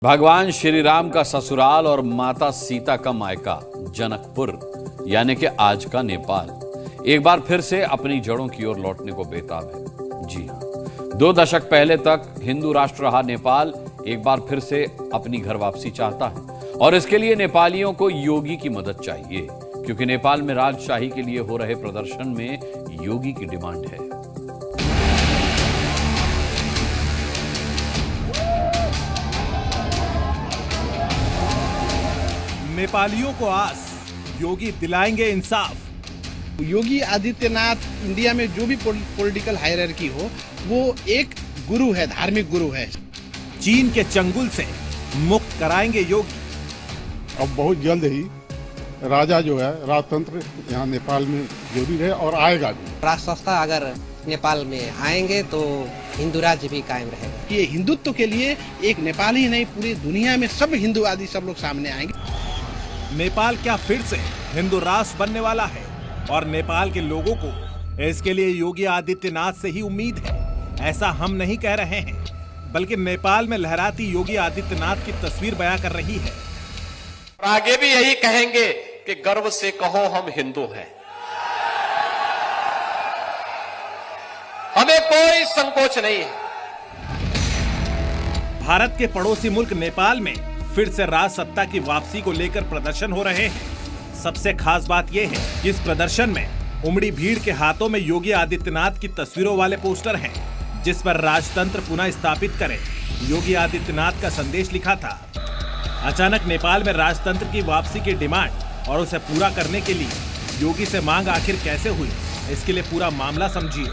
भगवान श्री राम का ससुराल और माता सीता का मायका जनकपुर यानी कि आज का नेपाल एक बार फिर से अपनी जड़ों की ओर लौटने को बेताब है। जी हां, 2 दशक पहले तक हिंदू राष्ट्र रहा नेपाल एक बार फिर से अपनी घर वापसी चाहता है और इसके लिए नेपालियों को योगी की मदद चाहिए, क्योंकि नेपाल में राजशाही के लिए हो रहे प्रदर्शन में योगी की डिमांड है। नेपालियों को आस, योगी दिलाएंगे इंसाफ। योगी आदित्यनाथ इंडिया में जो भी पॉलिटिकल हायरार्की हो वो एक गुरु है, धार्मिक गुरु है। चीन के चंगुल से मुक्त कराएंगे योगी। अब बहुत जल्द ही राजा जो है राजतंत्र यहाँ नेपाल में जरूरी है और आएगा भी। राष्ट्र अगर नेपाल में आएंगे तो हिंदू राज्य भी कायम रहेगा। ये हिंदुत्व के लिए एक नेपाल ही नहीं पूरी दुनिया में सब हिंदूवादी सब लोग सामने आएंगे। नेपाल क्या फिर से हिंदू राष्ट्र बनने वाला है और नेपाल के लोगों को इसके लिए योगी आदित्यनाथ से ही उम्मीद है। ऐसा हम नहीं कह रहे हैं, बल्कि नेपाल में लहराती योगी आदित्यनाथ की तस्वीर बयां कर रही है। और आगे भी यही कहेंगे कि गर्व से कहो हम हिंदू हैं। हमें कोई संकोच नहीं है। भारत के पड़ोसी मुल्क नेपाल में फिर से राज सत्ता की वापसी को लेकर प्रदर्शन हो रहे हैं। सबसे खास बात यह है कि इस प्रदर्शन में उमड़ी भीड़ के हाथों में योगी आदित्यनाथ की तस्वीरों वाले पोस्टर हैं, जिस पर राजतंत्र पुनः स्थापित करें योगी आदित्यनाथ का संदेश लिखा था। अचानक नेपाल में राजतंत्र की वापसी की डिमांड और उसे पूरा करने के लिए योगी से मांग आखिर कैसे हुई, इसके लिए पूरा मामला समझिए।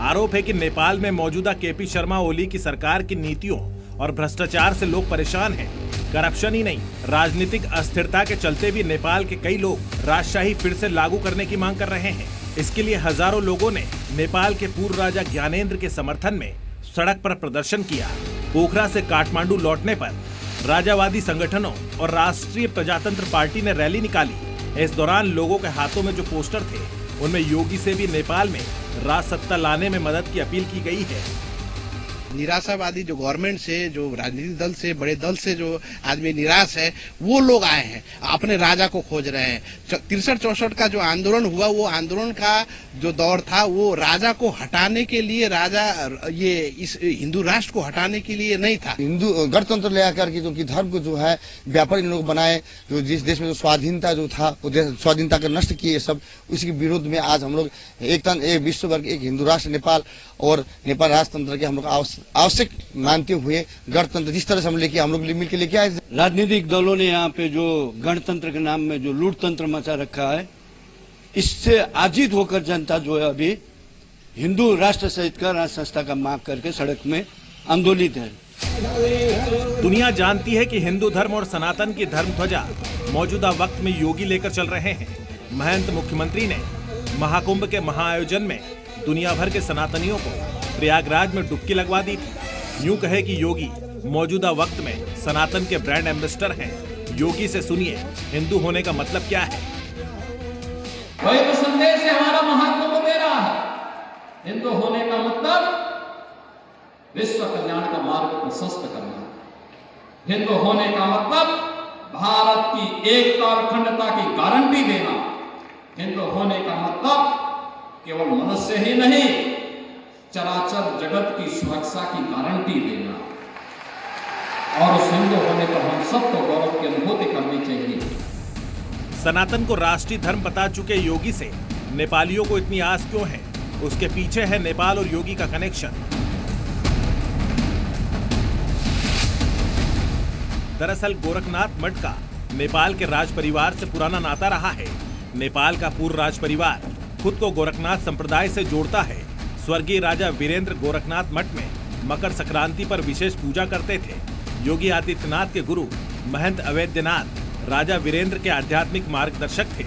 आरोप है कि नेपाल में मौजूदा केपी शर्मा ओली की सरकार की नीतियों और भ्रष्टाचार से लोग परेशान हैं। करप्शन ही नहीं, राजनीतिक अस्थिरता के चलते भी नेपाल के कई लोग राजशाही फिर से लागू करने की मांग कर रहे हैं। इसके लिए हजारों लोगों ने नेपाल के पूर्व राजा ज्ञानेंद्र के समर्थन में सड़क पर प्रदर्शन किया। पोखरा से काठमांडू लौटने पर राजावादी संगठनों और राष्ट्रीय प्रजातंत्र पार्टी ने रैली निकाली। इस दौरान लोगों के हाथों में जो पोस्टर थे उनमें योगी से भी नेपाल में राज सत्ता लाने में मदद की अपील की गई है। निराशावादी जो गवर्नमेंट से, जो राजनीतिक दल से, बड़े दल से जो आदमी निराश है वो लोग आए हैं, अपने राजा को खोज रहे हैं। 63-64 का जो आंदोलन हुआ वो आंदोलन का जो दौर था वो राजा को हटाने के लिए, राजा ये इस हिंदू राष्ट्र को हटाने के लिए नहीं था। हिंदू गणतंत्र ले आकर के जो कि धर्म को जो है व्यापार इन लोग बनाए, जो जिस देश में जो स्वाधीनता जो था वो स्वाधीनता का नष्ट किए सब, उसी के विरोध में आज हम लोग एक विश्व भर एक हिंदू राष्ट्र नेपाल और नेपाल राजतंत्र के हम लोग आवश्यक मानते हुए गणतंत्र जिस तरह से हम लोग मिलकर लेके आए। राजनीतिक दलों ने यहाँ पे जो गणतंत्र के नाम में जो लूटतंत्र मचा रखा है, इससे आजित होकर जनता जो है अभी हिंदू राष्ट्र सहित का राज संस्था का मांग करके सड़क में आंदोलित है। दुनिया जानती है कि हिंदू धर्म और सनातन की धर्म ध्वजा मौजूदा वक्त में योगी लेकर चल रहे हैं। महंत मुख्यमंत्री ने महाकुंभ के महाआयोजन में दुनिया भर के सनातनियों को प्रयागराज में डुबकी लगवा दी थी। यूं कहे कि योगी मौजूदा वक्त में सनातन के ब्रांड एम्बेसडर हैं। योगी से सुनिए हिंदू होने का मतलब क्या है। वही तो संदेश है हमारा महाकुंभ दे रहा है। हिंदू होने का मतलब विश्व कल्याण का मार्ग प्रशस्त करना। हिंदू होने का मतलब भारत की एकता और अखंडता की गारंटी देना। हिंदू होने का मतलब केवल मनुष्य ही नहीं, चराचर जगत की सुरक्षा की गारंटी देना। और उस हिंदू होने पर हम सबको गौरव की अनुभूति करनी चाहिए। सनातन को राष्ट्रीय धर्म बता चुके योगी से नेपालियों को इतनी आस क्यों है? उसके पीछे है नेपाल और योगी का कनेक्शन। दरअसल गोरखनाथ मठ का नेपाल के राज परिवार से पुराना नाता रहा है। नेपाल का पूर्व राज परिवार खुद को गोरखनाथ संप्रदाय से जोड़ता है। स्वर्गीय राजा वीरेंद्र गोरखनाथ मठ में मकर संक्रांति पर विशेष पूजा करते थे। योगी आदित्यनाथ के गुरु महंत अवैधनाथ राजा वीरेंद्र के आध्यात्मिक मार्गदर्शक थे।